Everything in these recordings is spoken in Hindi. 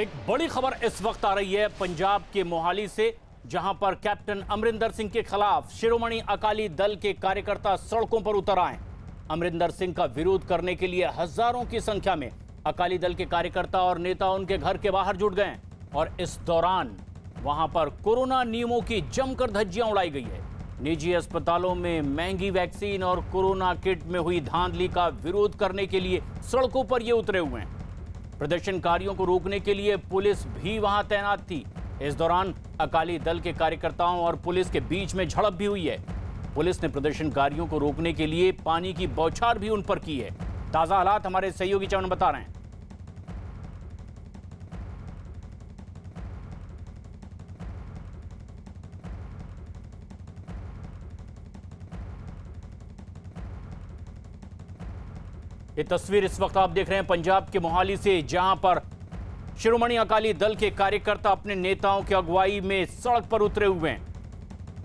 एक बड़ी खबर इस वक्त आ रही है पंजाब के मोहाली से, जहां पर कैप्टन अमरिंदर सिंह के खिलाफ शिरोमणि अकाली दल के कार्यकर्ता सड़कों पर उतर आए। अमरिंदर सिंह का विरोध करने के लिए हजारों की संख्या में अकाली दल के कार्यकर्ता और नेता उनके घर के बाहर जुट गए और इस दौरान वहां पर कोरोना नियमों की जमकर धज्जियां उड़ाई गई है। निजी अस्पतालों में महंगी वैक्सीन और कोरोना किट में हुई धांधली का विरोध करने के लिए सड़कों पर ये उतरे हुए हैं। प्रदर्शनकारियों को रोकने के लिए पुलिस भी वहां तैनात थी। इस दौरान अकाली दल के कार्यकर्ताओं और पुलिस के बीच में झड़प भी हुई है। पुलिस ने प्रदर्शनकारियों को रोकने के लिए पानी की बौछार भी उन पर की है। ताजा हालात हमारे सहयोगी चरण बता रहे हैं। ये तस्वीर इस वक्त आप देख रहे हैं पंजाब के मोहाली से, जहां पर शिरोमणि अकाली दल के कार्यकर्ता अपने नेताओं की अगुवाई में सड़क पर उतरे हुए हैं।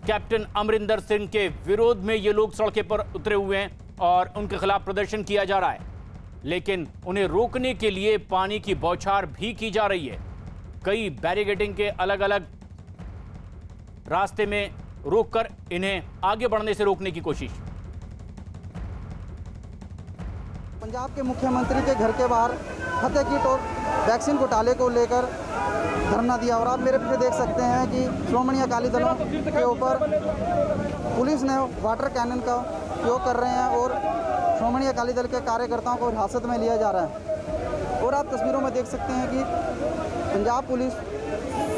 कैप्टन अमरिंदर सिंह के विरोध में ये लोग सड़क पर उतरे हुए हैं और उनके खिलाफ प्रदर्शन किया जा रहा है, लेकिन उन्हें रोकने के लिए पानी की बौछार भी की जा रही है। कई बैरिकेडिंग के अलग अलग रास्ते में रोककर इन्हें आगे बढ़ने से रोकने की कोशिश। पंजाब के मुख्यमंत्री के घर के बाहर फतेह किट और वैक्सीन घोटाले को लेकर धरना दिया और आप मेरे पीछे देख सकते हैं कि शिरोमणि अकाली दलों के ऊपर पुलिस ने वाटर कैनन का उपयोग कर रहे हैं और शिरोमणि अकाली दल के कार्यकर्ताओं को हिरासत में लिया जा रहा है। और आप तस्वीरों में देख सकते हैं कि पंजाब पुलिस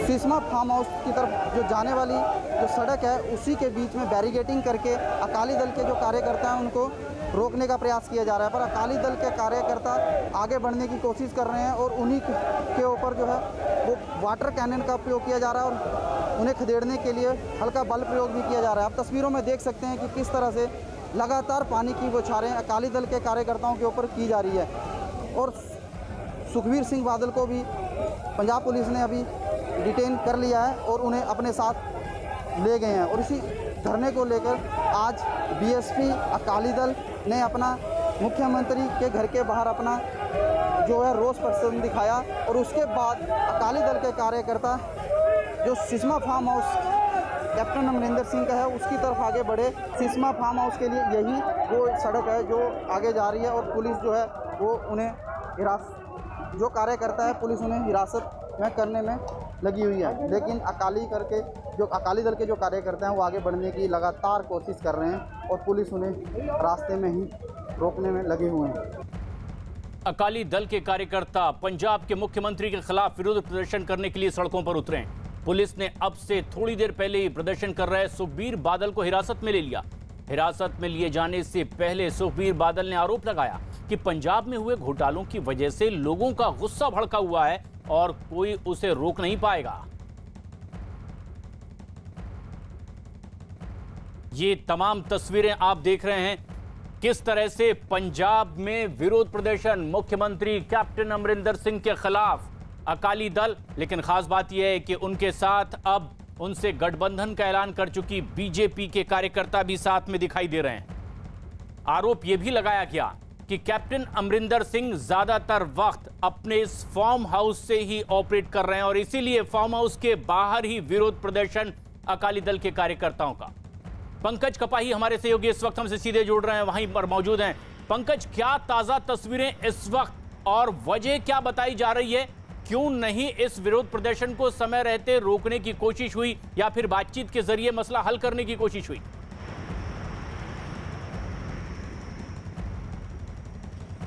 सिस्मा फार्म हाउस की तरफ जो जाने वाली जो सड़क है उसी के बीच में बैरिकेडिंग करके अकाली दल के जो कार्यकर्ता हैं उनको रोकने का प्रयास किया जा रहा है, पर अकाली दल के कार्यकर्ता आगे बढ़ने की कोशिश कर रहे हैं और उन्हीं के ऊपर जो है वो वाटर कैनन का उपयोग किया जा रहा है और उन्हें खदेड़ने के लिए हल्का बल प्रयोग भी किया जा रहा है। आप तस्वीरों में देख सकते हैं कि किस तरह से लगातार पानी की बौछारें अकाली दल के कार्यकर्ताओं के ऊपर की जा रही है। और सुखबीर सिंह बादल को भी पंजाब पुलिस ने अभी डिटेन कर लिया है और उन्हें अपने साथ ले गए हैं। और इसी धरने को लेकर आज बीएसपी अकाली दल ने अपना मुख्यमंत्री के घर के बाहर अपना जो है रोष प्रदर्शन दिखाया और उसके बाद अकाली दल के कार्यकर्ता जो Sisma farm house captain Amarinder Singh का है उसकी तरफ आगे बढ़े। सिस्मा फार्म हाउस के लिए यही वो सड़क है जो आगे जा रही है और पुलिस जो है वो उन्हें जो कार्यकर्ता है पुलिस उन्हें हिरासत में करने में लगी हुई है, लेकिन अकाली दल के जो कार्यकर्ता हैं वो आगे बढ़ने की लगातार कोशिश कर रहे हैं और पुलिस उन्हें रास्ते में ही रोकने में लगे हुए हैं। अकाली दल के कार्यकर्ता पंजाब के मुख्यमंत्री के खिलाफ विरोध प्रदर्शन करने के लिए सड़कों पर उतरे हैं। पुलिस ने अब से थोड़ी देर पहले ही प्रदर्शन कर रहे सुखबीर बादल को हिरासत में ले लिया। हिरासत में लिए जाने से पहले सुखबीर बादल ने आरोप लगाया कि पंजाब में हुए घोटालों की वजह से लोगों का गुस्सा भड़का हुआ है और कोई उसे रोक नहीं पाएगा। ये तमाम तस्वीरें आप देख रहे हैं किस तरह से पंजाब में विरोध प्रदर्शन, मुख्यमंत्री कैप्टन अमरिंदर सिंह के खिलाफ अकाली दल, लेकिन खास बात यह है कि उनके साथ अब उनसे गठबंधन का ऐलान कर चुकी बीजेपी के कार्यकर्ता भी साथ में दिखाई दे रहे हैं। आरोप यह भी लगाया गया कि कैप्टन अमरिंदर सिंह ज्यादातर वक्त अपने इस फार्म हाउस से ही ऑपरेट कर रहे हैं और इसीलिए फार्म हाउस के बाहर ही विरोध प्रदर्शन अकाली दल के कार्यकर्ताओं का। पंकज कपाही हमारे सहयोगी इस वक्त हमसे सीधे जुड़ रहे हैं, वहीं पर मौजूद हैं। पंकज, क्या ताजा तस्वीरें इस वक्त और वजह क्या बताई जा रही है? क्यों नहीं इस विरोध प्रदर्शन को समय रहते रोकने की कोशिश हुई या फिर बातचीत के जरिए मसला हल करने की कोशिश हुई?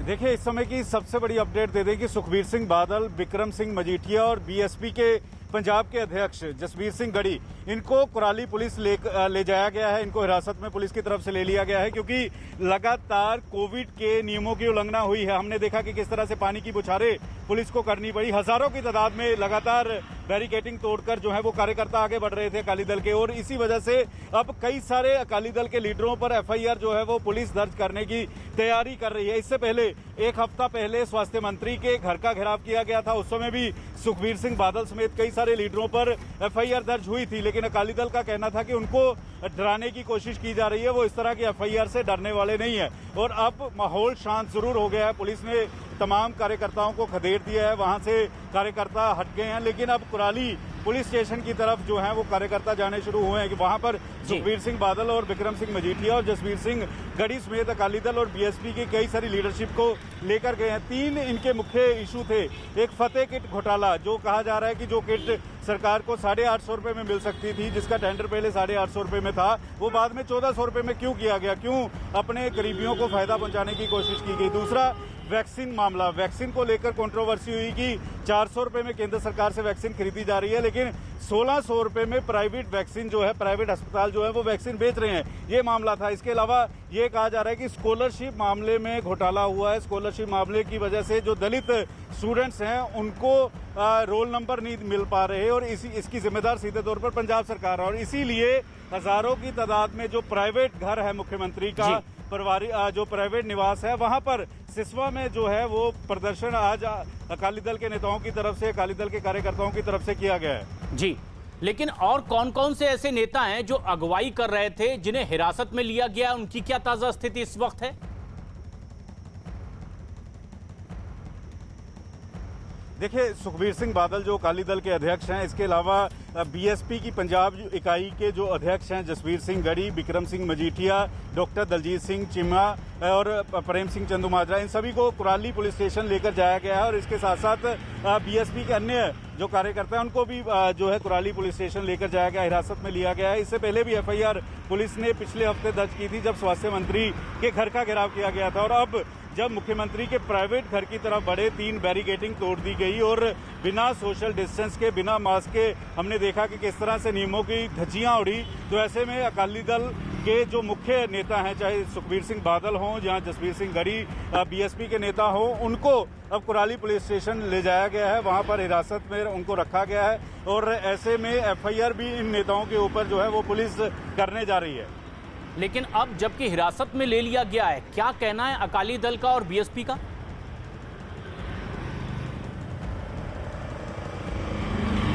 देखिए, इस समय की सबसे बड़ी अपडेट दे दें कि सुखबीर सिंह बादल, बिक्रम सिंह मजीठिया और बीएसपी के पंजाब के अध्यक्ष जसबीर सिंह गढ़ी, इनको कुराली पुलिस ले जाया गया है। इनको हिरासत में पुलिस की तरफ से ले लिया गया है क्योंकि लगातार कोविड के नियमों की उल्लंघना हुई है। हमने देखा कि किस तरह से पानी की बौछारें पुलिस को करनी पड़ी। हजारों की तादाद में लगातार बैरिकेडिंग तोड़कर जो है वो कार्यकर्ता आगे बढ़ रहे थे अकाली दल के, और इसी वजह से अब कई सारे अकाली दल के लीडरों पर एफआईआर जो है वो पुलिस दर्ज करने की तैयारी कर रही है। इससे पहले एक हफ्ता पहले स्वास्थ्य मंत्री के घर का घेराव किया गया था, उस समय भी सुखबीर सिंह बादल समेत कई सारे लीडरों पर एफआईआर दर्ज हुई थी, लेकिन अकाली दल का कहना था कि उनको डराने की कोशिश की जा रही है, वो इस तरह की एफआईआर से डरने वाले नहीं है। और अब माहौल शांत जरूर हो गया है, पुलिस ने तमाम कार्यकर्ताओं को खदेड़ दिया है, वहां से कार्यकर्ता हट गए हैं, लेकिन अब कुराली पुलिस स्टेशन की तरफ जो है वो कार्यकर्ता जाने शुरू हुए हैं कि वहां पर सुखबीर सिंह बादल और बिक्रम सिंह मजीठिया और जसबीर सिंह गढ़ी समेत अकाली दल और बीएसपी की कई सारी लीडरशिप को लेकर गए हैं। 3 इनके मुख्य इशू थे। एक फतेह किट घोटाला, जो कहा जा रहा है कि जो किट सरकार को 850 रुपए में मिल सकती थी, जिसका टेंडर पहले 850 रुपए में था, वो बाद में 1400 रुपए में क्यों किया गया, क्यों अपने गरीबियों को फायदा पहुंचाने की कोशिश की गई। दूसरा वैक्सीन मामला, वैक्सीन को लेकर कंट्रोवर्सी हुई कि 400 रुपए में केंद्र सरकार से वैक्सीन खरीदी जा रही है, लेकिन 1600 रुपए में प्राइवेट वैक्सीन जो है, प्राइवेट अस्पताल जो है वो वैक्सीन बेच रहे हैं, ये मामला था। इसके अलावा ये कहा जा रहा है कि स्कॉलरशिप मामले में घोटाला हुआ है, स्कॉलरशिप मामले की वजह से जो दलित स्टूडेंट्स हैं उनको रोल नंबर नहीं मिल पा रहे, और इसकी जिम्मेदार सीधे तौर पर पंजाब सरकार है, और इसीलिए हजारों की तादाद में जो प्राइवेट घर है मुख्यमंत्री का, जो प्राइवेट निवास है, वहां पर सिसवा में जो है वो प्रदर्शन आज अकाली दल के नेताओं की तरफ से, अकाली दल के कार्यकर्ताओं की तरफ से किया गया है। जी, लेकिन और कौन कौन से ऐसे नेता हैं जो अगुवाई कर रहे थे, जिन्हें हिरासत में लिया गया, उनकी क्या ताजा स्थिति इस वक्त है? देखिए, सुखबीर सिंह बादल जो अकाली दल के अध्यक्ष हैं, इसके अलावा बीएसपी की पंजाब इकाई के जो अध्यक्ष हैं जसबीर सिंह गढ़ी, बिक्रम सिंह मजीठिया, डॉक्टर दलजीत सिंह चिम्मा और प्रेम सिंह चंदूमाजरा, इन सभी को कुराली पुलिस स्टेशन लेकर जाया गया है, और इसके साथ साथ बीएसपी के अन्य जो कार्यकर्ता हैं उनको भी जो है कुराली पुलिस स्टेशन लेकर जाया गया, हिरासत में लिया गया है। इससे पहले भी एफआईआर पुलिस ने पिछले हफ्ते दर्ज की थी, जब स्वास्थ्य मंत्री के घर का घेराव किया गया था, और अब जब मुख्यमंत्री के प्राइवेट घर की तरफ बढ़े, 3 बैरिकेडिंग तोड़ दी गई, और बिना सोशल डिस्टेंस के, बिना मास्क के हमने देखा कि किस तरह से नियमों की धज्जियां उड़ी। तो ऐसे में अकाली दल के जो मुख्य नेता हैं, चाहे सुखबीर सिंह बादल हों या जसबीर सिंह गढ़ी बीएसपी के नेता हों, उनको अब कुराली पुलिस स्टेशन ले जाया गया है, वहां पर हिरासत में उनको रखा गया है, और ऐसे में एफआईआर भी इन नेताओं के ऊपर जो है वो पुलिस करने जा रही है। लेकिन अब जबकि हिरासत में ले लिया गया है, क्या कहना है अकाली दल का और बीएसपी का?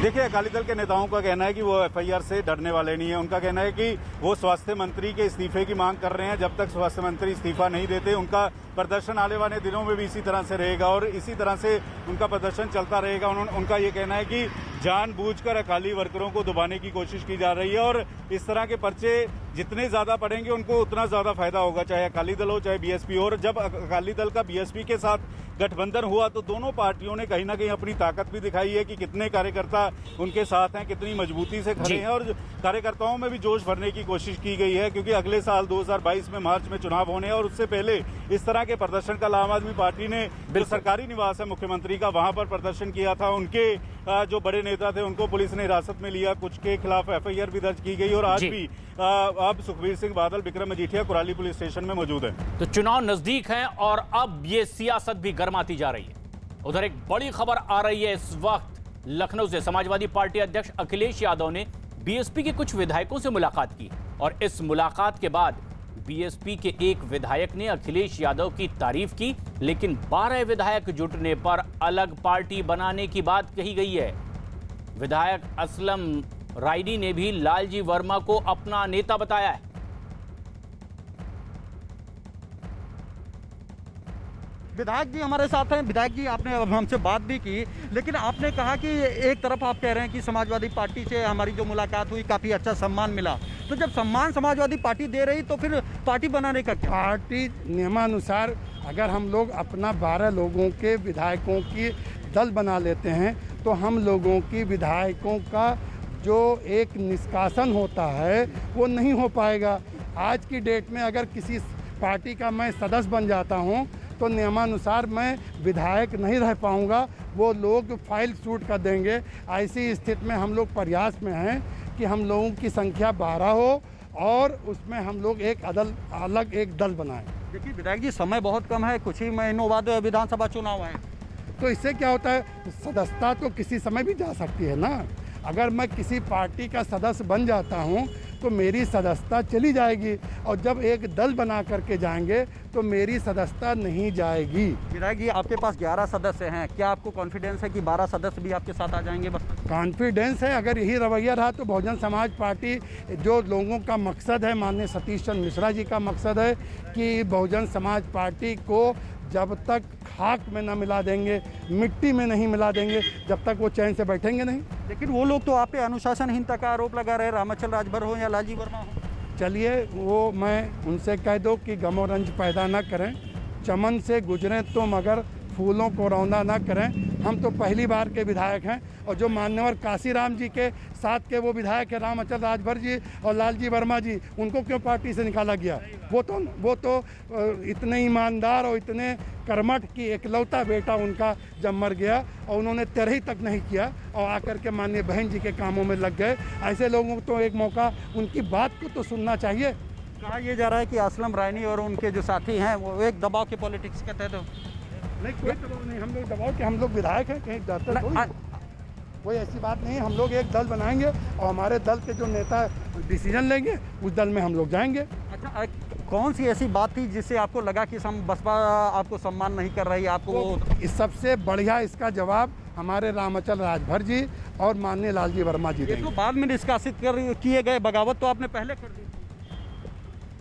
देखिए, अकाली दल के नेताओं का कहना है कि वो एफआईआर से डरने वाले नहीं है। उनका कहना है कि वो स्वास्थ्य मंत्री के इस्तीफे की मांग कर रहे हैं। जब तक स्वास्थ्य मंत्री इस्तीफा नहीं देते, उनका प्रदर्शन आने वाले दिनों में भी इसी तरह से रहेगा, और इसी तरह से उनका प्रदर्शन चलता रहेगा। उनका ये कहना है कि जानबूझकर अकाली वर्करों को दबाने की कोशिश की जा रही है, और इस तरह के पर्चे जितने ज्यादा पड़ेंगे उनको उतना ज्यादा फायदा होगा, चाहे अकाली दल हो चाहे बीएसपी हो। और जब अकाली दल का बीएसपी के साथ गठबंधन हुआ तो दोनों पार्टियों ने कहीं ना कहीं अपनी ताकत भी दिखाई है कि कितने कार्यकर्ता उनके साथ हैं, कितनी मजबूती से खड़े हैं, और कार्यकर्ताओं में भी जोश भरने की कोशिश की गई है, क्योंकि अगले साल 2022 में मार्च में चुनाव होने हैं, और उससे पहले इस तरह के प्रदर्शन का आम आदमी पार्टी ने जो सरकारी निवास है मुख्यमंत्री का, वहां पर प्रदर्शन किया था। उनके जो बड़े नेता थे उनको पुलिस ने हिरासत में लिया, कुछ के खिलाफ एफआईआर भी दर्ज की गई, और आज भी अब सुखबीर सिंह बादल, बिक्रम मजीठिया कुराली पुलिस स्टेशन में मौजूद है। तो चुनाव नजदीक हैं और अब ये सियासत भी गर्माती जा रही है। उधर एक बड़ी खबर आ रही है इस वक्त लखनऊ से। समाजवादी पार्टी अध्यक्ष अखिलेश यादव ने बीएसपी के कुछ विधायकों से मुलाकात की, और इस मुलाकात के बाद बीएसपी के एक विधायक ने अखिलेश यादव की तारीफ की, लेकिन 12 विधायक जुटने पर अलग पार्टी बनाने की बात कही गई है। विधायक असलम रायडी ने भी लालजी वर्मा को अपना नेता बताया है। विधायक जी हमारे साथ हैं। विधायक जी, आपने हमसे बात भी की, लेकिन आपने कहा कि एक तरफ आप कह रहे हैं कि समाजवादी पार्टी से हमारी जो मुलाकात हुई काफ़ी अच्छा सम्मान मिला, तो जब सम्मान समाजवादी पार्टी दे रही तो फिर पार्टी बनाने का क्या? पार्टी नियमानुसार अगर हम लोग अपना 12 लोगों के विधायकों की दल बना लेते हैं, तो हम लोगों की विधायकों का जो एक निष्कासन होता है वो नहीं हो पाएगा। आज की डेट में अगर किसी पार्टी का मैं सदस्य बन जाता हूँ तो नियमानुसार मैं विधायक नहीं रह पाऊंगा, वो लोग फाइल शूट कर देंगे। ऐसी स्थिति में हम लोग प्रयास में हैं कि हम लोगों की संख्या 12 हो और उसमें हम लोग एक अलग एक दल बनाएं। देखिए विधायक जी, समय बहुत कम है, कुछ ही महीनों बाद विधानसभा चुनाव है, तो इससे क्या होता है, सदस्यता तो किसी समय भी जा सकती है ना। अगर मैं किसी पार्टी का सदस्य बन जाता हूँ तो मेरी सदस्यता चली जाएगी, और जब एक दल बना करके जाएंगे तो मेरी सदस्यता नहीं जाएगी। विधायक जी, आपके पास 11 सदस्य हैं, क्या आपको कॉन्फिडेंस है कि 12 सदस्य भी आपके साथ आ जाएंगे? बस कॉन्फिडेंस है। अगर यही रवैया रहा तो बहुजन समाज पार्टी, जो लोगों का मकसद है, माननीय सतीश चंद्र मिश्रा जी का मकसद है कि बहुजन समाज पार्टी को जब तक खाक में न मिला देंगे, मिट्टी में नहीं मिला देंगे, जब तक वो चैन से बैठेंगे नहीं। लेकिन वो लोग तो आप पे अनुशासनहीनता का आरोप लगा रहे हैं, रामाचल राजभर हो या लालजी वर्मा हो। चलिए, वो मैं उनसे कह दो कि गम और रंज पैदा ना करें, चमन से गुजरें तो मगर फूलों को रौंदा ना करें। हम तो पहली बार के विधायक हैं, और जो मान्यवर काशीराम जी के साथ के वो विधायक है रामाचल राजभर जी और लालजी वर्मा जी, उनको क्यों पार्टी से निकाला गया? वो तो इतने ईमानदार और इतने कर्मठ कि एकलौता बेटा उनका जब मर गया और उन्होंने तरही तक नहीं किया और आकर के माननीय बहन जी के कामों में लग गए। ऐसे लोगों को तो एक मौका उनकी बात को तो सुनना चाहिए। कहा यह जा रहा है कि असलम रायनी और उनके जो साथी हैं वो एक दबाव के पॉलिटिक्स के तहत नहीं, कोई दबाव नहीं। हम लोग दबाव के, हम लोग विधायक हैं, कहीं जाते थोड़ी, कोई ऐसी बात नहीं है। हम लोग एक दल बनाएंगे और हमारे दल के जो नेता डिसीजन लेंगे उस दल में हम लोग जाएंगे। अच्छा, कौन सी ऐसी बात थी जिससे आपको लगा कि बसपा आपको सम्मान नहीं कर रही? आपको इस सबसे बढ़िया इसका जवाब हमारे रामाचल राजभर जी और माननीय लालजी वर्मा जी देंगे। तो बाद में निष्कासित किए गए, बगावत तो आपने पहले कर दी।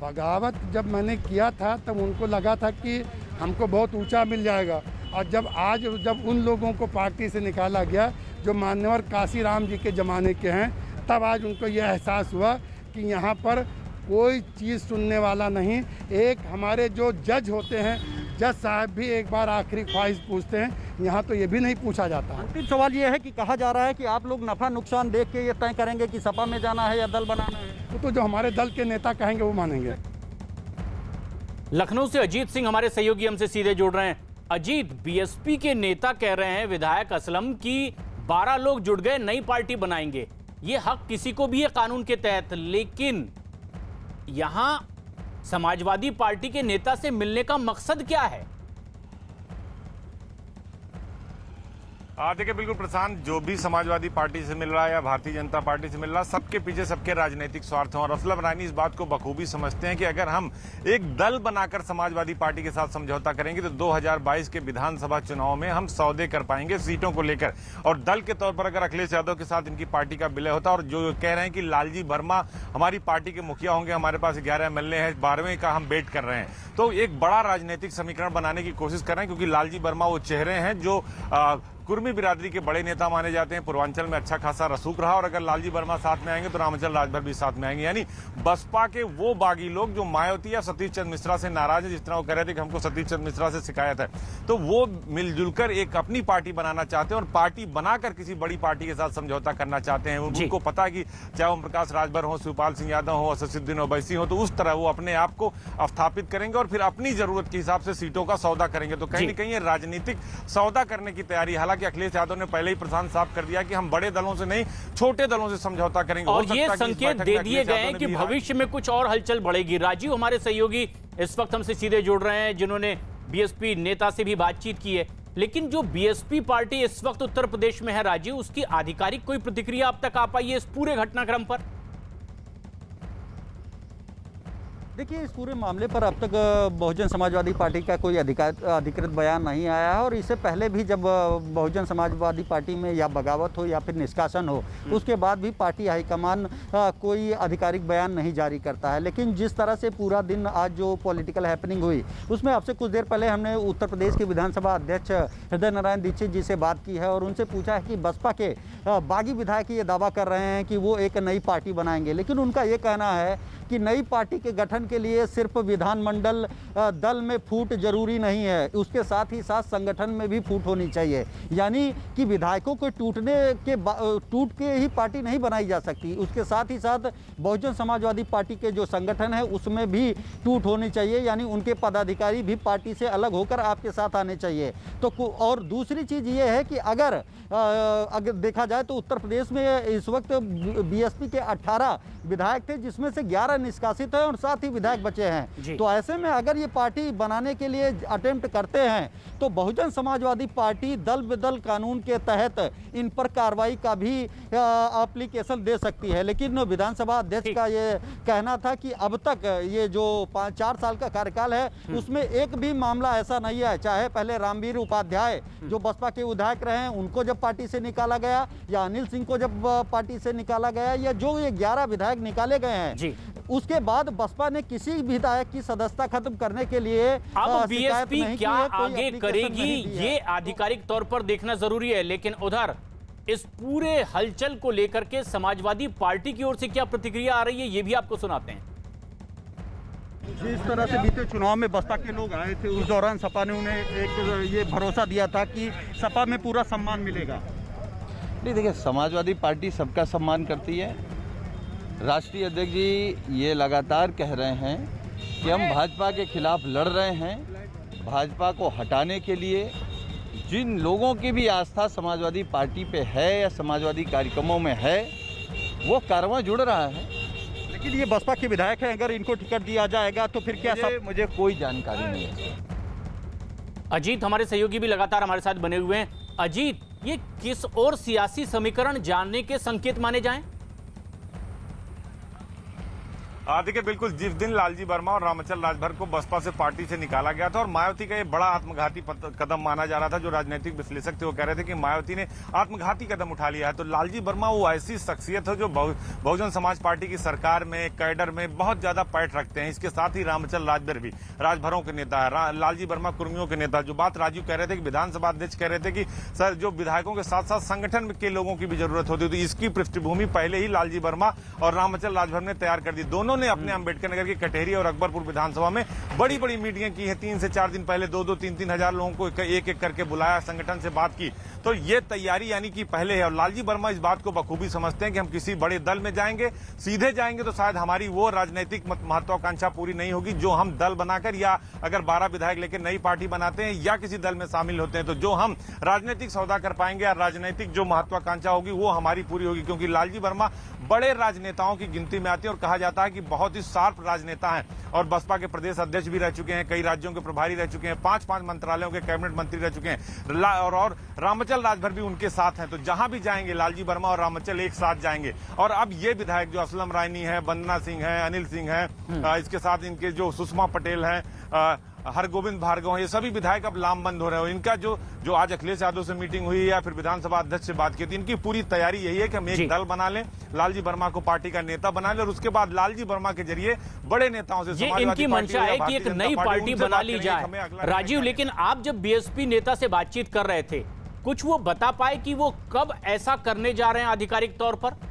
बगावत जब मैंने किया था तब उनको लगा था कि हमको बहुत ऊंचा मिल जाएगा, और जब उन लोगों को पार्टी से निकाला गया जो मान्यवर काशीराम जी के ज़माने के हैं, तब आज उनको यह एहसास हुआ कि यहाँ पर कोई चीज़ सुनने वाला नहीं। एक हमारे जो जज होते हैं, जज साहब भी एक बार आखिरी ख्वाहिश पूछते हैं, यहाँ तो ये भी नहीं पूछा जाता। अंतिम सवाल ये है कि कहा जा रहा है कि आप लोग नफ़ा नुकसान देख के ये तय करेंगे कि सपा में जाना है या दल बनाना है। तो जो हमारे दल के नेता कहेंगे वो मानेंगे। लखनऊ से अजीत सिंह हमारे सहयोगी हमसे सीधे जुड़ रहे हैं। अजीत, बीएसपी के नेता कह रहे हैं विधायक असलम की 12 लोग जुड़ गए, नई पार्टी बनाएंगे। ये हक किसी को भी है कानून के तहत, लेकिन यहां समाजवादी पार्टी के नेता से मिलने का मकसद क्या है? देखिए, बिल्कुल प्रशांत, जो भी समाजवादी पार्टी से मिल रहा है या भारतीय जनता पार्टी से मिल रहा है, सबके पीछे सबके राजनीतिक स्वार्थ हैं। और असलम रायनी इस बात को बखूबी समझते हैं कि अगर हम एक दल बनाकर समाजवादी पार्टी के साथ समझौता करेंगे तो 2022 के विधानसभा चुनाव में हम सौदे कर पाएंगे सीटों को लेकर। और दल के तौर पर अगर अखिलेश यादव के साथ इनकी पार्टी का विलय होता, और जो कह रहे हैं कि लालजी वर्मा हमारी पार्टी के मुखिया होंगे, हमारे पास 11 MLA हैं, 12वें का हम वेट कर रहे हैं, तो एक बड़ा राजनीतिक समीकरण बनाने की कोशिश कर रहे हैं। क्योंकि लालजी वर्मा वो चेहरे हैं जो कुर्मी बिरादरी के बड़े नेता माने जाते हैं, पूर्वांचल में अच्छा खासा रसूख रहा, और अगर लालजी वर्मा साथ में आएंगे तो रामाचल राजभर भी साथ में आएंगे। यानी बसपा के वो बागी लोग जो मायावती या सतीश चंद्र मिश्रा से नाराज है, जिस तरह वो कह रहे थे कि हमको सतीश चंद्र मिश्रा से शिकायत है, तो वो मिलजुल कर एक अपनी पार्टी बनाना चाहते हैं और पार्टी बनाकर किसी बड़ी पार्टी के साथ समझौता करना चाहते हैं। उनको पता है कि चाहे ओम प्रकाश राजभर हो, शिवपाल सिंह यादव हो, असदुद्दीन ओवैसी हो, तो उस तरह वो अपने आप को स्थापित करेंगे और फिर अपनी जरूरत के हिसाब से सीटों का सौदा करेंगे। तो कहीं न कहीं राजनीतिक सौदा करने की तैयारी, हालांकि अखिलेश यादव ने पहले ही प्रशांत साफ कर दिया कि हम बड़े दलों से नहीं, छोटे दलों से समझौता करेंगे। और ये संकेत दे दिए गए हैं कि भविष्य में कुछ और हलचल बढ़ेगी। राजीव हमारे सहयोगी इस वक्त हमसे सीधे जुड़ रहे हैं, जिन्होंने बीएसपी नेता से भी बातचीत की है। लेकिन जो बीएसपी पार्टी इस वक्त उत्तर प्रदेश में है, राजीव, उसकी आधिकारिक कोई प्रतिक्रिया अब तक आ पाई है इस पूरे घटनाक्रम पर? देखिए, इस पूरे मामले पर अब तक बहुजन समाजवादी पार्टी का कोई अधिकृत बयान नहीं आया है। और इससे पहले भी जब बहुजन समाजवादी पार्टी में या बगावत हो या फिर निष्कासन हो, उसके बाद भी पार्टी हाईकमान कोई आधिकारिक बयान नहीं जारी करता है। लेकिन जिस तरह से पूरा दिन आज जो पॉलिटिकल हैपनिंग हुई, उसमें अब से कुछ देर पहले हमने उत्तर प्रदेश के विधानसभा अध्यक्ष हृदय नारायण दीक्षित जी से बात की है और उनसे पूछा है कि बसपा के बागी विधायक ये दावा कर रहे हैं कि वो एक नई पार्टी बनाएंगे, लेकिन उनका ये कहना है कि नई पार्टी के गठन के लिए सिर्फ विधानमंडल दल में फूट जरूरी नहीं है, उसके साथ ही साथ संगठन में भी फूट होनी चाहिए। यानी कि विधायकों को टूट के ही पार्टी नहीं बनाई जा सकती, उसके साथ ही साथ बहुजन समाजवादी पार्टी के जो संगठन है उसमें भी टूट होनी चाहिए। यानी उनके पदाधिकारी भी पार्टी से अलग होकर आपके साथ आने चाहिए। तो और दूसरी चीज़ ये है कि अगर देखा जाए तो उत्तर प्रदेश में इस वक्त बीएसपी के 18 विधायक थे, जिसमें से 11 निष्कासित हैं और साथ ही विधायक बचे हैं। तो ऐसे में अगर ये पार्टी बनाने के लिए अटेम्प्ट करते हैं तो बहुजन समाजवादी पार्टी दल बदल कानून के तहत इन पर कार्रवाई का भी एप्लीकेशन दे सकती है। लेकिन विधानसभा अध्यक्ष का ये कहना था कि अब तक ये जो 4 साल का कार्यकाल है उसमें एक भी मामला ऐसा नहीं है, चाहे पहले रामवीर उपाध्याय जो बसपा के विधायक रहे हैं उनको जब पार्टी से निकाला गया, या अनिल सिंह को जब पार्टी से निकाला गया, या जो ये 11 विधायक निकाले गए हैं उसके बाद बसपा ने किसी विधायक की सदस्यता खत्म करने के लिए अब बीएसपी क्या आगे करेगी ये आधिकारिक तौर पर देखना जरूरी है। लेकिन उधर इस पूरे हलचल को लेकर के समाजवादी पार्टी की ओर से क्या प्रतिक्रिया आ रही है ये भी आपको सुनाते हैं। जिस तरह से बीते चुनाव में बसपा के लोग आए थे उस दौरान सपा ने उन्हें एक ये भरोसा दिया था कि सपा में पूरा सम्मान मिलेगा। नहीं, देखिए समाजवादी पार्टी सबका सम्मान करती है। राष्ट्रीय अध्यक्ष जी ये लगातार कह रहे हैं कि हम भाजपा के खिलाफ लड़ रहे हैं। भाजपा को हटाने के लिए जिन लोगों की भी आस्था समाजवादी पार्टी पे है या समाजवादी कार्यक्रमों में है वो कारवां जुड़ रहा है। लेकिन ये बसपा के विधायक हैं, अगर इनको टिकट दिया जाएगा तो फिर क्या मुझे कोई जानकारी नहीं है। अजीत हमारे सहयोगी भी लगातार हमारे साथ बने हुए हैं। अजीत, ये किस और सियासी समीकरण जानने के संकेत माने जाएं? देखिए बिल्कुल, जिस दिन लालजी वर्मा और रामचंद्र राजभर को बसपा से पार्टी से निकाला गया था और मायावती का ये बड़ा आत्मघाती कदम माना जा रहा था, जो राजनीतिक विश्लेषक थे वो कह रहे थे कि मायावती ने आत्मघाती कदम उठा लिया है। तो लालजी वर्मा वो ऐसी शख्सियत है जो बहुजन समाज पार्टी की सरकार में कैडर में बहुत ज्यादा पैठ रखते हैं। इसके साथ ही रामचंद्र राजभर भी राजभरों के नेता है, लालजी वर्मा कुर्मियों के नेता। जो बात राजीव कह रहे थे कि विधानसभा अध्यक्ष कह रहे थे कि सर जो विधायकों के साथ साथ संगठन के लोगों की भी जरूरत होती है, तो इसकी पृष्ठभूमि पहले ही लालजी वर्मा और रामचंद्र राजभर ने तैयार कर दी। दोनों ने अपने अम्बेडकर नगर की कटहरी और अकबरपुर विधानसभा में बड़ी बड़ी मीटिंगें की हैं। 3 से 4 दिन पहले 2-2, 3-3 हजार लोगों को एक एक करके बुलाया, संगठन से बात की। तो ये तैयारी यानी कि पहले है। और लालजी वर्मा इस बात को बखूबी समझते हैं कि हम किसी बड़े दल में जाएंगे, सीधे जाएंगे तो शायद हमारी वो राजनीतिक महत्वाकांक्षा पूरी नहीं होगी जो हम दल बनाकर, या अगर 12 विधायक लेकर नई पार्टी बनाते हैं या किसी दल में शामिल होते हैं, तो जो हम राजनीतिक सौदा कर पाएंगे या राजनीतिक जो महत्वाकांक्षा होगी वो हमारी पूरी होगी। क्योंकि लालजी वर्मा बड़े राजनेताओं की गिनती में आते हैं और कहा जाता है कि बहुत ही शार्प राजनेता हैं और बसपा के प्रदेश अध्यक्ष भी रह चुके हैं, कई राज्यों के प्रभारी रह चुके हैं, 5-5 मंत्रालयों के कैबिनेट मंत्री रह चुके हैं और रामचंद्र राजभर भी उनके साथ हैं। तो जहां भी जाएंगे लालजी वर्मा और रामचंद्र एक साथ जाएंगे। और अब ये विधायक जो असलम रायनी है, वंदना सिंह है, अनिल सिंह है, इसके साथ इनके जो सुषमा पटेल हैं, हरगोविंद भार्गव, ये सभी विधायक अब लामबंद हो रहे हो। इनका जो आज अखिलेश यादव से मीटिंग हुई या फिर विधानसभा अध्यक्ष से बात की थी, इनकी पूरी तैयारी यही है कि हम एक दल बना लें, लालजी वर्मा को पार्टी का नेता बना लें और उसके बाद लालजी वर्मा के जरिए बड़े नेताओं से इनकी मंशा है कि एक नई पार्टी बना ली जाए। राजीव, लेकिन आप जब बीएसपी नेता से बातचीत कर रहे थे, कुछ वो बता पाए कि वो कब ऐसा करने जा रहे हैं आधिकारिक तौर पर?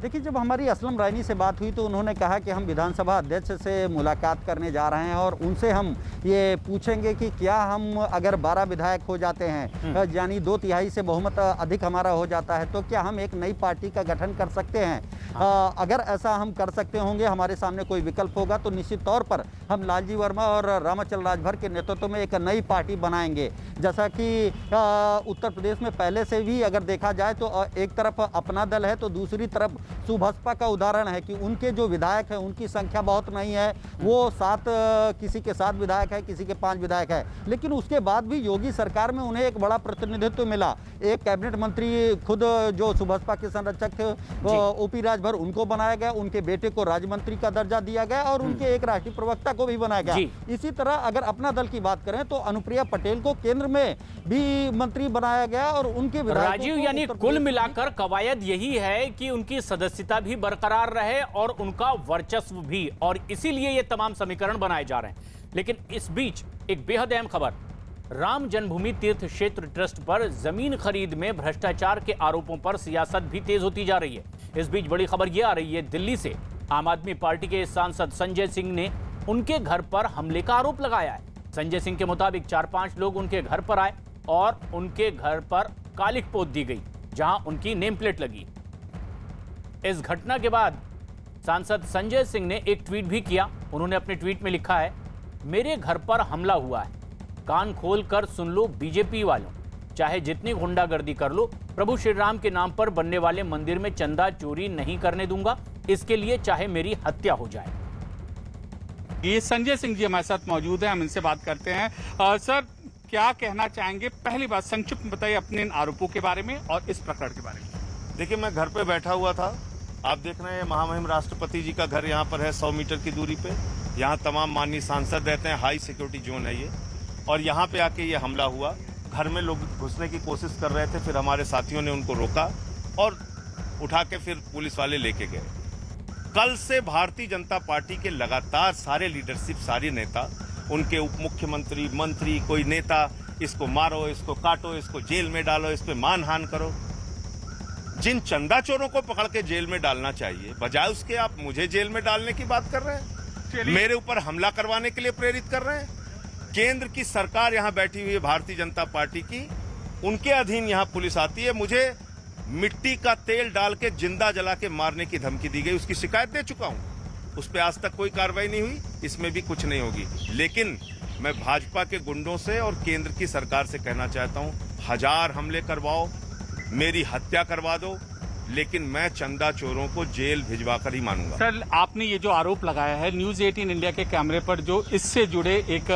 देखिए, जब हमारी असलम रायनी से बात हुई तो उन्होंने कहा कि हम विधानसभा अध्यक्ष से मुलाकात करने जा रहे हैं और उनसे हम ये पूछेंगे कि क्या हम अगर 12 विधायक हो जाते हैं, यानी 2/3 से बहुमत अधिक हमारा हो जाता है, तो क्या हम एक नई पार्टी का गठन कर सकते हैं? अगर ऐसा हम कर सकते होंगे, हमारे सामने कोई विकल्प होगा, तो निश्चित तौर पर हम लालजी वर्मा और रामचंद्र राजभर के नेतृत्व में एक नई पार्टी बनाएंगे। जैसा कि उत्तर प्रदेश में पहले से भी अगर देखा जाए तो एक तरफ अपना दल है तो दूसरी तरफ सुबसपा का उदाहरण है कि उनके जो विधायक हैं उनकी संख्या बहुत नहीं है, वो 7 किसी के 7 विधायक है, किसी के 5 विधायक है, लेकिन उसके बाद भी योगी सरकार में उन्हें एक बड़ा प्रतिनिधित्व मिला। एक कैबिनेट मंत्री खुद जो सुबसपा के संरक्षक थे ओपी राजभर, उनको बनाया गया, उनके बेटे को राज्य मंत्री का दर्जा दिया गया और उनके एक राष्ट्रीय प्रवक्ता को भी बनाया गया। इसी तरह अगर अपना दल की बात करें तो अनुप्रिया पटेल को केंद्र में भी मंत्री बनाया गया और उनके राजीव, यानी कुल मिलाकर कवायद यही है कि उनकी सदस्यता भी बरकरार रहे और उनका वर्चस्व भी, और इसीलिए ये तमाम समीकरण बनाए जा रहे हैं। लेकिन इस बीच एक बेहद अहम खबर, राम जन्मभूमि तीर्थ क्षेत्र ट्रस्ट पर जमीन खरीद में भ्रष्टाचार के आरोपों पर सियासत भी तेज होती जा रही है। इस बीच बड़ी खबर यह आ रही है, दिल्ली से आम आदमी पार्टी के सांसद संजय सिंह ने उनके घर पर हमले का आरोप लगाया है। संजय सिंह के मुताबिक 4-5 लोग उनके घर पर आए और उनके घर पर कालिख पोत दी गई जहां उनकी नेम प्लेट लगी। इस घटना के बाद सांसद संजय सिंह ने एक ट्वीट भी किया। उन्होंने अपने ट्वीट में लिखा है, मेरे घर पर हमला हुआ है, कान खोल कर सुन लो बीजेपी वालों, चाहे जितनी गुंडागर्दी कर लो, प्रभु श्री राम के नाम पर बनने वाले मंदिर में चंदा चोरी नहीं करने दूंगा। इसके लिए चाहे मेरी हत्या हो जाए। ये संजय सिंह जी हमारे साथ मौजूद हैं, हम इनसे बात करते हैं। सर, क्या कहना चाहेंगे? पहली बात संक्षिप्त में बताइए अपने इन आरोपों के बारे में और इस प्रकरण के बारे में। देखिए, मैं घर पे बैठा हुआ था। आप देख रहे हैं महामहिम राष्ट्रपति जी का घर यहाँ पर है 100 मीटर की दूरी पे। यहाँ तमाम माननीय सांसद रहते हैं, हाई सिक्योरिटी जोन है ये। और यहाँ पे आके ये हमला हुआ। घर में लोग घुसने की कोशिश कर रहे थे, फिर हमारे साथियों ने उनको रोका और उठा के फिर पुलिस वाले लेके गए। कल से भारतीय जनता पार्टी के लगातार सारे लीडरशिप, सारे नेता, उनके उप मुख्यमंत्री, मंत्री, कोई नेता, इसको मारो, इसको काटो, इसको जेल में डालो, इस पे मानहान करो। जिन चंदा चोरों को पकड़ के जेल में डालना चाहिए, बजाय उसके आप मुझे जेल में डालने की बात कर रहे हैं, मेरे ऊपर हमला करवाने के लिए प्रेरित कर रहे हैं। केंद्र की सरकार यहाँ बैठी हुई है भारतीय जनता पार्टी की, उनके अधीन यहाँ पुलिस आती है। मुझे मिट्टी का तेल डाल के जिंदा जला के मारने की धमकी दी गई, उसकी शिकायत दे चुका हूं। उस पर आज तक कोई कार्रवाई नहीं हुई, इसमें भी कुछ नहीं होगी। लेकिन मैं भाजपा के गुंडों से और केंद्र की सरकार से कहना चाहता हूं, 1000 हमले करवाओ, मेरी हत्या करवा दो, लेकिन मैं चंदा चोरों को जेल भिजवाकर ही मानूंगा। सर, आपने ये जो आरोप लगाया है, न्यूज 18 इंडिया के कैमरे पर जो इससे जुड़े एक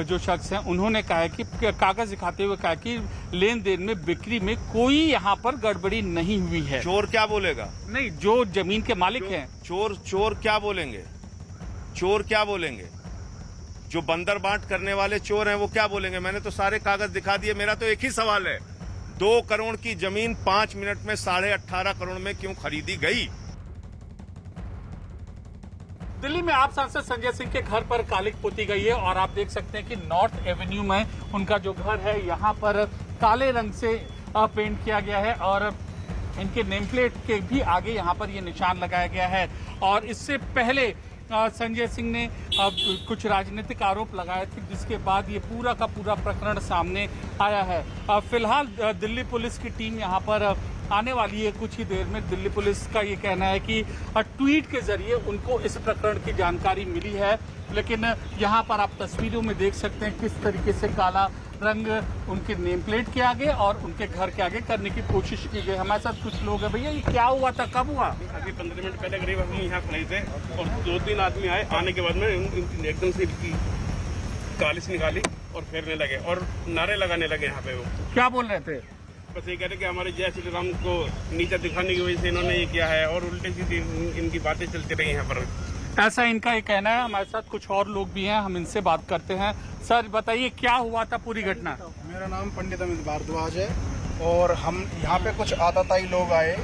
जो शख्स हैं, उन्होंने कहा है कि कागज दिखाते हुए कहा कि लेन देन में, बिक्री में कोई यहाँ पर गड़बड़ी नहीं हुई है। चोर क्या बोलेगा? नहीं, जो जमीन के मालिक हैं। चोर क्या बोलेंगे? चोर क्या बोलेंगे? जो बंदर बांट करने वाले चोर हैं वो क्या बोलेंगे? मैंने तो सारे कागज दिखा दिए। मेरा तो एक ही सवाल है, 2 करोड़ की जमीन 5 मिनट में 18.5 करोड़ में क्यों खरीदी गई? दिल्ली में आप सांसद संजय सिंह के घर पर कालिक पोती गई है और आप देख सकते हैं कि नॉर्थ एवेन्यू में उनका जो घर है, यहाँ पर काले रंग से पेंट किया गया है और इनके नेम प्लेट के भी आगे यहाँ पर ये निशान लगाया गया है। और इससे पहले संजय सिंह ने कुछ राजनीतिक आरोप लगाए थे, जिसके बाद ये पूरा का पूरा प्रकरण सामने आया है। फिलहाल दिल्ली पुलिस की टीम यहाँ पर आने वाली है कुछ ही देर में। दिल्ली पुलिस का ये कहना है कि ट्वीट के जरिए उनको इस प्रकरण की जानकारी मिली है, लेकिन यहाँ पर आप तस्वीरों में देख सकते हैं किस तरीके से काला रंग उनके नेम प्लेट के आगे और उनके घर के आगे करने की कोशिश की गई। हमारे साथ कुछ लोग हैं। भैया, ये क्या हुआ था, कब हुआ? अभी 15 मिनट पहले करीब हम यहाँ खड़े थे और 2-3 आदमी आए। आने के बाद में एकदम से कालिश निकाली और फेरने लगे और नारे लगाने लगे। यहाँ पे वो क्या बोल रहे थे? बस ये कह रहे कि हमारे जय श्री राम को नीचा दिखाने की वजह से इन्होंने ये किया है और उल्टे सीधी इनकी बातें चलती रही यहाँ पर। ऐसा इनका ये कहना है। हमारे साथ कुछ और लोग भी हैं, हम इनसे बात करते हैं। सर, बताइए क्या हुआ था पूरी घटना? मेरा नाम पंडित अमित भारद्वाज है और हम यहाँ पे कुछ आताताई लोग आए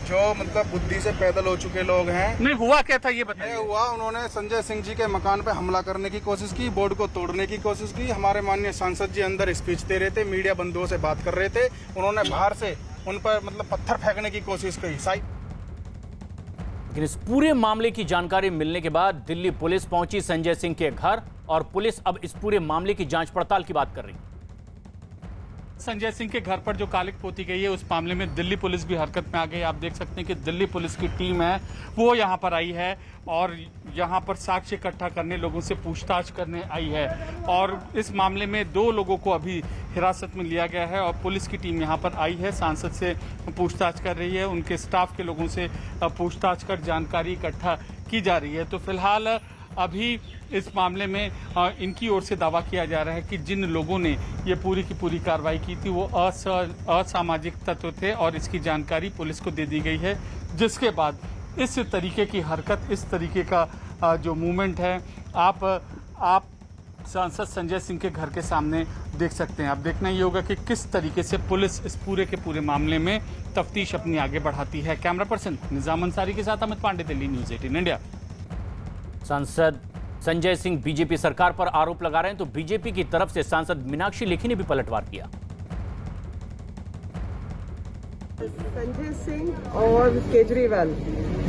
जो मतलब बुद्धि से पैदल हो चुके लोग हैं। नहीं, हुआ क्या था ये बताइए। हुआ, उन्होंने संजय सिंह जी के मकान पे हमला करने की कोशिश की, बोर्ड को तोड़ने की कोशिश की। हमारे माननीय सांसद जी अंदर स्पीच दे रहे थे, मीडिया बंधुओं से बात कर रहे थे। उन्होंने बाहर से उन पर मतलब पत्थर फेंकने की कोशिश की। लेकिन इस पूरे मामले की जानकारी मिलने के बाद दिल्ली पुलिस पहुंची संजय सिंह के घर और पुलिस अब इस पूरे मामले की जांच पड़ताल की बात कर रही है। संजय सिंह के घर पर जो कालिक पोती गई है, उस मामले में दिल्ली पुलिस भी हरकत में आ गई। आप देख सकते हैं कि दिल्ली पुलिस की टीम है वो यहाँ पर आई है और यहाँ पर साक्ष्य इकट्ठा करने, लोगों से पूछताछ करने आई है। और इस मामले में 2 लोगों को अभी हिरासत में लिया गया है और पुलिस की टीम यहाँ पर आई है, सांसद से पूछताछ कर रही है, उनके स्टाफ के लोगों से पूछताछ कर जानकारी इकट्ठा की जा रही है। तो फिलहाल अभी इस मामले में इनकी ओर से दावा किया जा रहा है कि जिन लोगों ने ये पूरी की पूरी कार्रवाई की थी वो असामाजिक तत्व थे और इसकी जानकारी पुलिस को दे दी गई है, जिसके बाद इस तरीके की हरकत, इस तरीके का जो मूवमेंट है आप सांसद संजय सिंह के घर के सामने देख सकते हैं। आप देखना ये होगा कि किस तरीके से पुलिस इस पूरे के पूरे मामले में तफ्तीश अपनी आगे बढ़ाती है। कैमरा पर्सन निजाम अंसारी के साथ अमित पांडे, दिल्ली, न्यूज़ 18 इंडिया। सांसद संजय सिंह बीजेपी सरकार पर आरोप लगा रहे हैं, तो बीजेपी की तरफ से सांसद मीनाक्षी लेखी ने भी पलटवार किया। संजय सिंह और केजरीवाल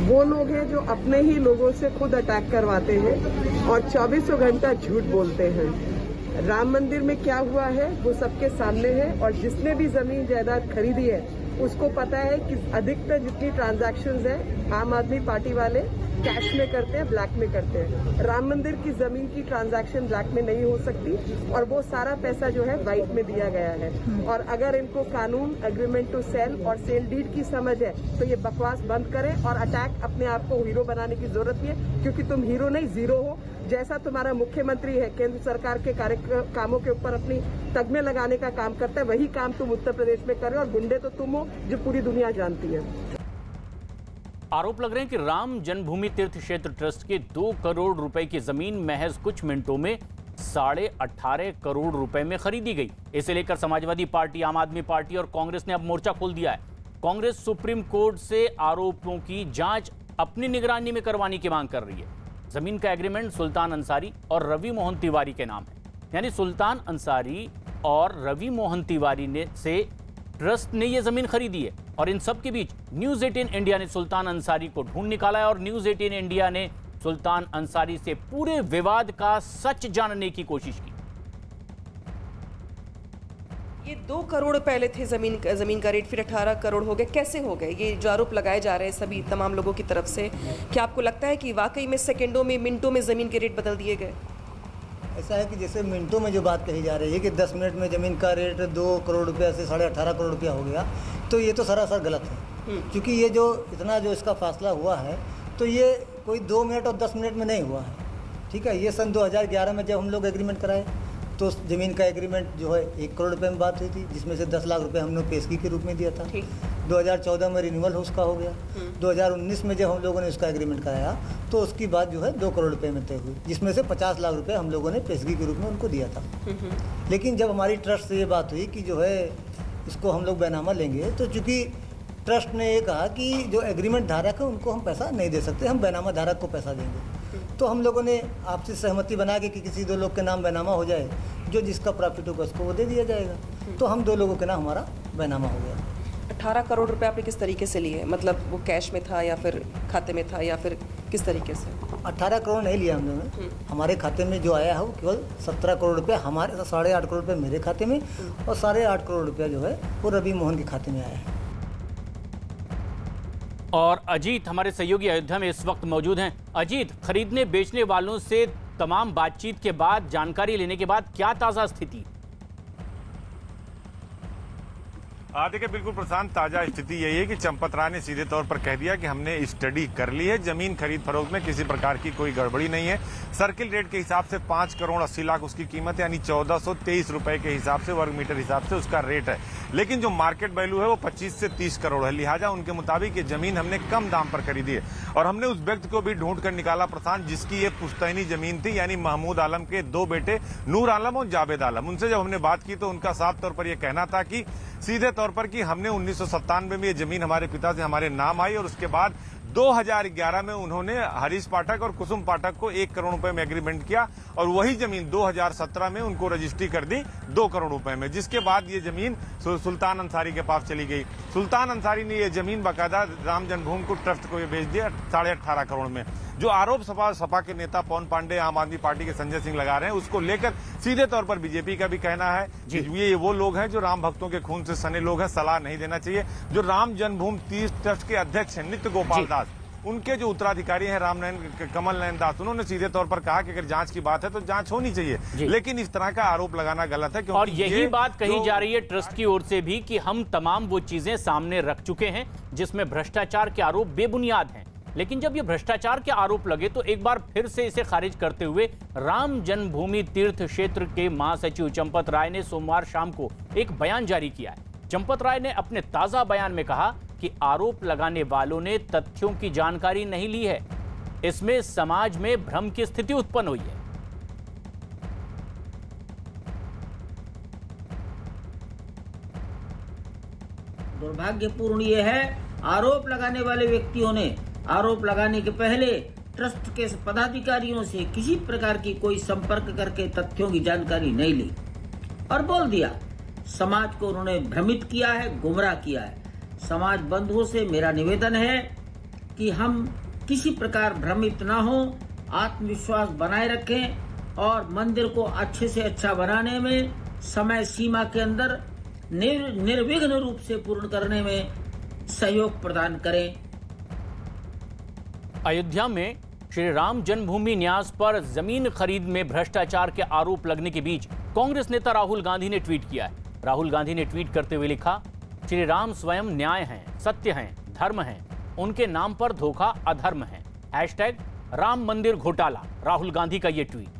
वो लोग हैं जो अपने ही लोगों से खुद अटैक करवाते हैं और 24 घंटा झूठ बोलते हैं। राम मंदिर में क्या हुआ है वो सबके सामने है और जिसने भी जमीन जायदाद खरीदी है उसको पता है कि अधिकतर जितनी ट्रांजैक्शंस है आम आदमी पार्टी वाले कैश में करते हैं, ब्लैक में करते हैं। राम मंदिर की जमीन की ट्रांजैक्शन ब्लैक में नहीं हो सकती और वो सारा पैसा जो है व्हाइट में दिया गया है। और अगर इनको कानून, एग्रीमेंट टू सेल और सेल डीड की समझ है तो ये बकवास बंद करें और अटैक अपने आप को हीरो बनाने की जरूरत नहीं है, क्योंकि तुम हीरो नहीं जीरो हो। जैसा तुम्हारा मुख्यमंत्री है केंद्र सरकार के कामों के ऊपर अपनी तगमे लगाने का काम करता है, वही काम तुम उत्तर प्रदेश में कर रहे हो और गुंडे तो तुम हो जो पूरी दुनिया जानती है। आरोप लग रहे हैं कि राम जन्मभूमि तीर्थ क्षेत्र ट्रस्ट के 2 करोड़ रुपए की जमीन महज कुछ मिनटों में 18.5 करोड़ रुपए में खरीदी गई। इसे लेकर समाजवादी पार्टी, आम आदमी पार्टी और कांग्रेस ने अब मोर्चा खोल दिया है। कांग्रेस सुप्रीम कोर्ट से आरोपों की जांच अपनी निगरानी में करवाने की मांग कर रही है। जमीन का एग्रीमेंट सुल्तान अंसारी और रवि मोहन तिवारी के नाम है, यानी सुल्तान अंसारी और रवि मोहन तिवारी ने से ट्रस्ट ने यह जमीन खरीदी है। और इन सब के बीच न्यूज 18 इंडिया ने सुल्तान अंसारी को ढूंढ निकाला है और न्यूज 18 इंडिया ने सुल्तान अंसारी से पूरे विवाद का सच जानने की कोशिश की। ये 2 करोड़ पहले थे जमीन का रेट, फिर 18 करोड़ हो गए, कैसे हो गए? ये जो आरोप लगाए जा रहे हैं सभी तमाम लोगों की तरफ से, क्या आपको लगता है कि वाकई में सेकंडों में, मिनटों में जमीन के रेट बदल दिए गए? ऐसा है कि जैसे मिनटों में जो बात कही जा रही है कि 10 मिनट में ज़मीन का रेट 2 करोड़ रुपया से 18.5 करोड़ रुपया हो गया, तो ये तो सरासर गलत है। क्योंकि ये जो इतना जो इसका फासला हुआ है तो ये कोई 2 मिनट और 10 मिनट में नहीं हुआ है। ठीक है, ये सन 2011 में जब हम लोग एग्रीमेंट कराए तो ज़मीन का एग्रीमेंट जो है 1 करोड़ रुपए में बात हुई थी, जिसमें से 10 लाख रुपए हमने पेशगी के रूप में दिया था। 2014 में रिन्यूअल उसका हो गया। 2019 में जब हम लोगों ने उसका एग्रीमेंट कराया तो उसकी बात जो है 2 करोड़ रुपए में तय हुई, जिसमें से 50 लाख रुपए हम लोगों ने पेशगी के रूप में उनको दिया था। लेकिन जब हमारी ट्रस्ट से ये बात हुई कि जो है इसको हम लोग बैनामा लेंगे, तो चूँकि ट्रस्ट ने ये कहा कि जो एग्रीमेंट धारक है उनको हम पैसा नहीं दे सकते, हम बैनामा धारक को पैसा देंगे। तो हम लोगों ने आपसी सहमति बना के कि किसी 2 लोग के नाम बैनामा हो जाए, जो जिसका प्रॉफिट होगा उसको वो दे दिया जाएगा। तो हम 2 लोगों के नाम हमारा बैनामा हो गया। 18 करोड़ रुपए आपने किस तरीके से लिए? मतलब वो कैश में था या फिर खाते में था या फिर किस तरीके से? 18 करोड़ नहीं लिया हम लोगों ने। हमारे खाते में जो आया है वो केवल 17 करोड़ रुपये, हमारे 8.5 करोड़ रुपये मेरे खाते में और 8.5 करोड़ रुपया जो है वो रवि मोहन के खाते में आया है। और अजीत हमारे सहयोगी अयोध्या में इस वक्त मौजूद हैं। अजीत, खरीदने बेचने वालों से तमाम बातचीत के बाद, जानकारी लेने के बाद क्या ताजा स्थिति? देखिए बिल्कुल प्रशांत, ताजा स्थिति यही है कि चंपत राय ने सीधे तौर पर कह दिया कि हमने स्टडी कर ली है, जमीन खरीद फरोख्त में किसी प्रकार की कोई गड़बड़ी नहीं है। सर्किल रेट के हिसाब से 5 करोड़ 80 लाख उसकी कीमत है, यानी 1423 रुपए के हिसाब से, वर्ग मीटर हिसाब से उसका रेट है। लेकिन जो मार्केट वैल्यू है वो 25 से 30 करोड़ है। लिहाजा उनके मुताबिक ये जमीन हमने कम दाम पर खरीदी है। और हमने उस व्यक्ति को भी ढूंढ कर निकाला प्रशांत, जिसकी ये पुश्तैनी जमीन थी, यानी महमूद आलम के 2 बेटे नूर आलम और जावेद आलम। उनसे जब हमने बात की तो उनका साफ तौर पर यह कहना था कि सीधे तौर पर कि हमने 1997 में ये जमीन हमारे पिता से हमारे नाम आई और उसके बाद 2011 में उन्होंने हरीश पाठक और कुसुम पाठक को 1 करोड़ रुपए में एग्रीमेंट किया और वही जमीन 2017 में उनको रजिस्ट्री कर दी 2 करोड़ रुपए में, जिसके बाद ये जमीन सुल्तान अंसारी के पास चली गई। सुल्तान अंसारी ने ये जमीन बाकायदा राम जन्मभूमि को ट्रस्ट को ये बेच दिया 18.5 करोड़ में। जो आरोप सपा के नेता पवन पांडे, आम आदमी पार्टी के संजय सिंह लगा रहे हैं, उसको लेकर सीधे तौर पर बीजेपी का भी कहना है कि ये वो लोग हैं जो राम भक्तों के खून से सने लोग हैं, सलाह नहीं देना चाहिए। जो राम जन्मभूमि तीर्थ ट्रस्ट के अध्यक्ष हैं नित्य गोपाल दास, उनके जो उत्तराधिकारी हैं कमल नयन दास, उन्होंने सीधे तौर पर कहा कि अगर जांच की बात है तो जांच होनी चाहिए, लेकिन इस तरह का आरोप लगाना गलत है। और यही बात कही जा रही है ट्रस्ट की ओर से भी कि हम तमाम वो चीजें सामने रख चुके हैं जिसमें भ्रष्टाचार के आरोप बेबुनियाद हैं। लेकिन जब ये भ्रष्टाचार के आरोप लगे तो एक बार फिर से इसे खारिज करते हुए राम जन्मभूमि तीर्थ क्षेत्र के महासचिव चंपत राय ने सोमवार शाम को एक बयान जारी किया है। चंपत राय ने अपने ताजा बयान में कहा कि आरोप लगाने वालों ने तथ्यों की जानकारी नहीं ली है, इसमें समाज में भ्रम की स्थिति उत्पन्न हुई है। दुर्भाग्यपूर्ण ये है, आरोप लगाने वाले व्यक्तियों ने आरोप लगाने के पहले ट्रस्ट के पदाधिकारियों से किसी प्रकार की कोई संपर्क करके तथ्यों की जानकारी नहीं ली और बोल दिया। समाज को उन्होंने भ्रमित किया है, गुमराह किया है। समाज बंधुओं से मेरा निवेदन है कि हम किसी प्रकार भ्रमित ना हो, आत्मविश्वास बनाए रखें और मंदिर को अच्छे से अच्छा बनाने में समय सीमा के अंदर निर्विघ्न रूप से पूर्ण करने में सहयोग प्रदान करें। अयोध्या में श्री राम जन्मभूमि न्यास पर जमीन खरीद में भ्रष्टाचार के आरोप लगने के बीच कांग्रेस नेता राहुल गांधी ने ट्वीट किया है। राहुल गांधी ने ट्वीट करते हुए लिखा, श्री राम स्वयं न्याय हैं, सत्य हैं, धर्म हैं, उनके नाम पर धोखा अधर्म है। हैशटैग राम मंदिर घोटाला। राहुल गांधी का ये ट्वीट।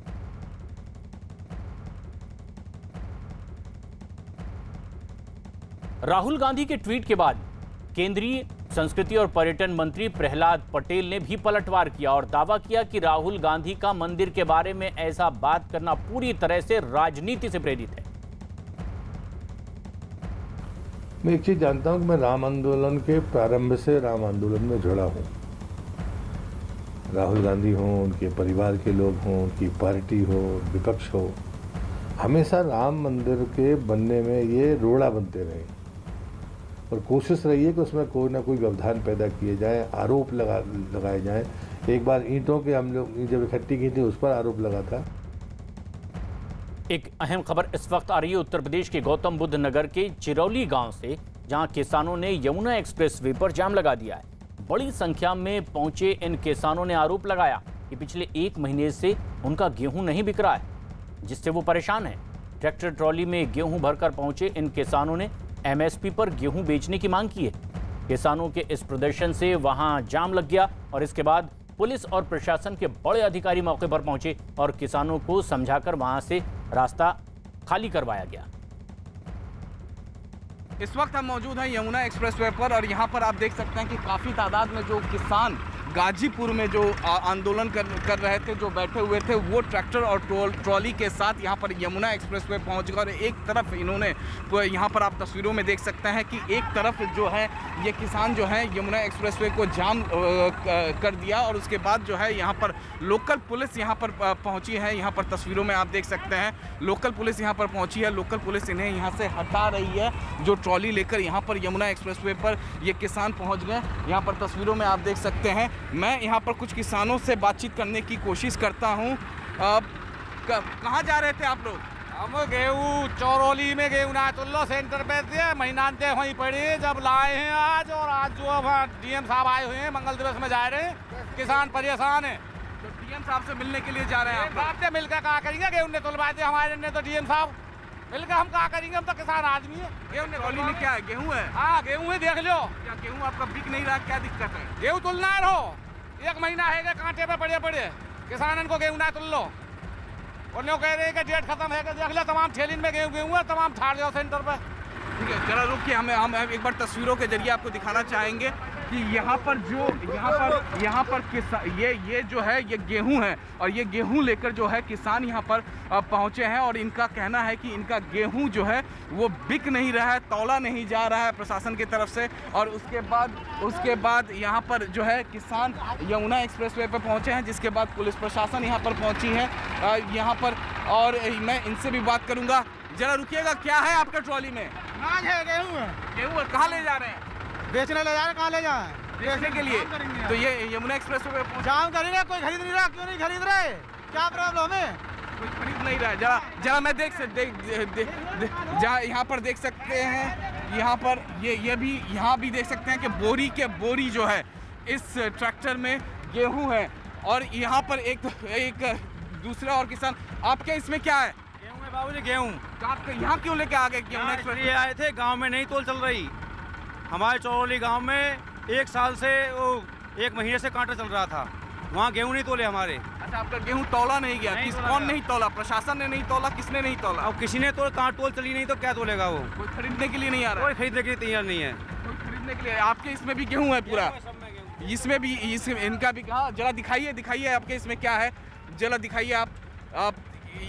राहुल गांधी के ट्वीट के बाद केंद्रीय संस्कृति और पर्यटन मंत्री प्रहलाद पटेल ने भी पलटवार किया और दावा किया कि राहुल गांधी का मंदिर के बारे में ऐसा बात करना पूरी तरह से राजनीति से प्रेरित है। मैं एक चीज जानता हूं कि मैं राम आंदोलन के प्रारंभ से राम आंदोलन में जुड़ा हूं। राहुल गांधी हों, उनके परिवार के लोग हों, उनकी पार्टी हो, विपक्ष हो, हमेशा राम मंदिर के बनने में ये रोड़ा बनते रहे और कोशिश रही है कि उसमें कोई ना कोई व्यवधान पैदा किए जाए, आरोप लगाए जाए। एक बार ईंटों के हम लोग जब इकट्ठी की थी उस पर आरोप लगा था। एक अहम खबर इस वक्त आ रही है उत्तर प्रदेश के गौतम बुद्ध नगर के चिरौली गांव से, जहां किसानों ने यमुना एक्सप्रेसवे पर जाम लगा दिया है। बड़ी संख्या में पहुंचे इन किसानों ने आरोप लगाया कि पिछले 1 महीने से उनका गेहूं नहीं बिक रहा है, जिससे वो परेशान हैं। ट्रैक्टर ट्रॉली में गेहूं भरकर पहुंचे इन किसानों ने एमएसपी पर गेहूं बेचने की मांग की है। किसानों के इस प्रदर्शन से वहां जाम लग गया और इसके बाद पुलिस और प्रशासन के बड़े अधिकारी मौके पर पहुंचे और किसानों को समझाकर वहां से रास्ता खाली करवाया गया। इस वक्त हम मौजूद हैं यमुना एक्सप्रेसवे पर और यहाँ पर आप देख सकते हैं कि काफ़ी तादाद में जो किसान गाजीपुर में जो आंदोलन कर रहे थे, जो बैठे हुए थे, वो ट्रैक्टर और ट्रॉली के साथ यहाँ पर यमुना एक्सप्रेसवे पहुँच गए और एक तरफ इन्होंने यहाँ पर आप तस्वीरों में देख सकते हैं कि एक तरफ जो है ये किसान जो है यमुना एक्सप्रेसवे को जाम कर दिया और उसके बाद जो है यहाँ पर लोकल पुलिस यहाँ पर पहुँची है। यहाँ पर तस्वीरों में आप देख सकते हैं लोकल पुलिस यहाँ पर पहुँची है। लोकल पुलिस इन्हें यहाँ से हटा रही है। जो ट्रॉली लेकर यहाँ पर यमुना एक्सप्रेसवे पर ये किसान पहुँच गए। यहाँ पर तस्वीरों में आप देख सकते हैं। मैं यहाँ पर कुछ किसानों से बातचीत करने की कोशिश करता हूँ। कहाँ जा रहे थे आप लोग? हम गेहूँ चौरोली में गेहूँ ना तुल्लो सेंटर पे थे, महीना वहीं पड़ी जब लाए हैं आज। और आज जो डीएम साहब आए हुए हैं मंगल दिवस में जा रहे हैं, किसान परेशान है। तो डीएम साहब से मिलने के लिए जा रहे हैं आप? से मिलकर कहा करेंगे, गेहूँ ने तुलवाए थे हमारे ने, तो डीएम साहब मिलकर हम कहा करेंगे, हम तो किसान आदमी है। गेहूँ ट्रॉली में क्या है? गेहूँ है? हाँ गेहूँ है, देख लो। क्या गेहूँ आपका बिक नहीं रहा? क्या दिक्कत है? गेहूँ तुलना रहो, 1 महीना है कांटे पे पड़े पड़े किसान को गेहूँ ना तुल लो। और लोग कह रहे हैं कि डेट खत्म है, देख लो तमाम ठेलिन में गेहूँ है, तमाम ठाड़ जाओ सेंटर पे। ठीक है, जरा रुकिए, हम एक बार तस्वीरों के जरिए आपको दिखाना चाहेंगे कि यहाँ पर ये जो है ये गेहूं है और ये गेहूं लेकर जो है किसान यहाँ पर पहुँचे हैं और इनका कहना है कि इनका गेहूं जो है वो बिक नहीं रहा है, तौला नहीं जा रहा है प्रशासन की तरफ से। और उसके बाद यहाँ पर जो है किसान यमुना एक्सप्रेसवे पर पहुँचे हैं, जिसके बाद पुलिस प्रशासन यहाँ पर पहुँची है यहाँ पर। और मैं इनसे भी बात करूँगा। जरा रुकिएगा, क्या है आपका ट्रॉली में? अनाज है, गेहूँ है। गेहूँ कहाँ ले जा रहे हैं? बेचने ले जा रहे हैं। कहाँ ले जाए? बेचने के लिए। तो ये यमुना एक्सप्रेस पे जाम करेंगे, कोई खरीद नहीं रहा। क्यों नहीं खरीद रहे? क्या प्रॉब्लम है? कोई खरीद नहीं रहा। जरा मैं यहाँ पर देख सकते हैं, यहाँ पर यहाँ भी देख सकते हैं कि बोरी जो है इस ट्रैक्टर में गेहूँ है। और यहाँ पर एक दूसरा और किसान, आपके इसमें क्या है? गेहूँ है बाबूजी, गेहूँ। आप यहाँ क्यों लेके आ गए? यमुना एक्सप्रेस ये आए थे, गांव में नहीं तोल चल रही। हमारे चौरोली गांव में 1 साल से 1 महीने से कांटा चल रहा था, वहाँ गेहूँ नहीं तोले हमारे। अच्छा, आपका गेहूँ तौला नहीं गया? कौन नहीं तौला? प्रशासन ने नहीं तौला? किसने नहीं तौला? अब किसी ने तो तोल चली नहीं तो क्या तोलेगा वो? कोई खरीदने के लिए नहीं आ रहा? कोई खरीदने के लिए तैयार नहीं है। कोई खरीदने के लिए। आपके इसमें भी गेहूँ है पूरा? इसमें भी इनका भी कहा, जरा दिखाइए आपके इसमें क्या है, जरा दिखाइए आप।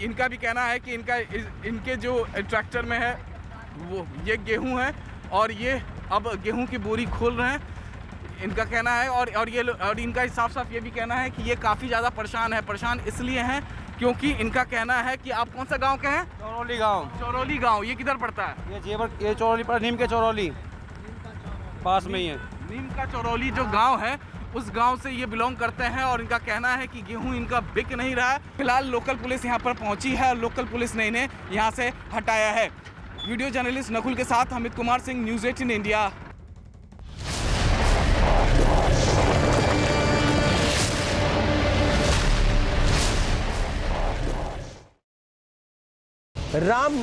इनका भी कहना है कि इनके जो ट्रैक्टर में है वो ये गेहूं है और ये अब गेहूं की बोरी खोल रहे हैं, इनका कहना है। और इनका साफ ये भी कहना है कि ये काफ़ी ज़्यादा परेशान इसलिए हैं क्योंकि इनका कहना है कि आप कौन सा गांव के हैं? चौरोली गांव। ये किधर पड़ता है? ये चौरोली पर, नीम के चौरोली पास में ही है। नीम का चौरोली जो गांव है उस गांव से ये बिलोंग करते हैं और इनका कहना है कि गेहूं इनका बिक नहीं रहा है। फिलहाल लोकल पुलिस यहां पर पहुंची है और लोकल पुलिस ने इन्हें यहां से हटाया है। वीडियो जर्नलिस्ट नकुल के साथ अमित कुमार सिंह, न्यूज़ 18 इंडिया। राम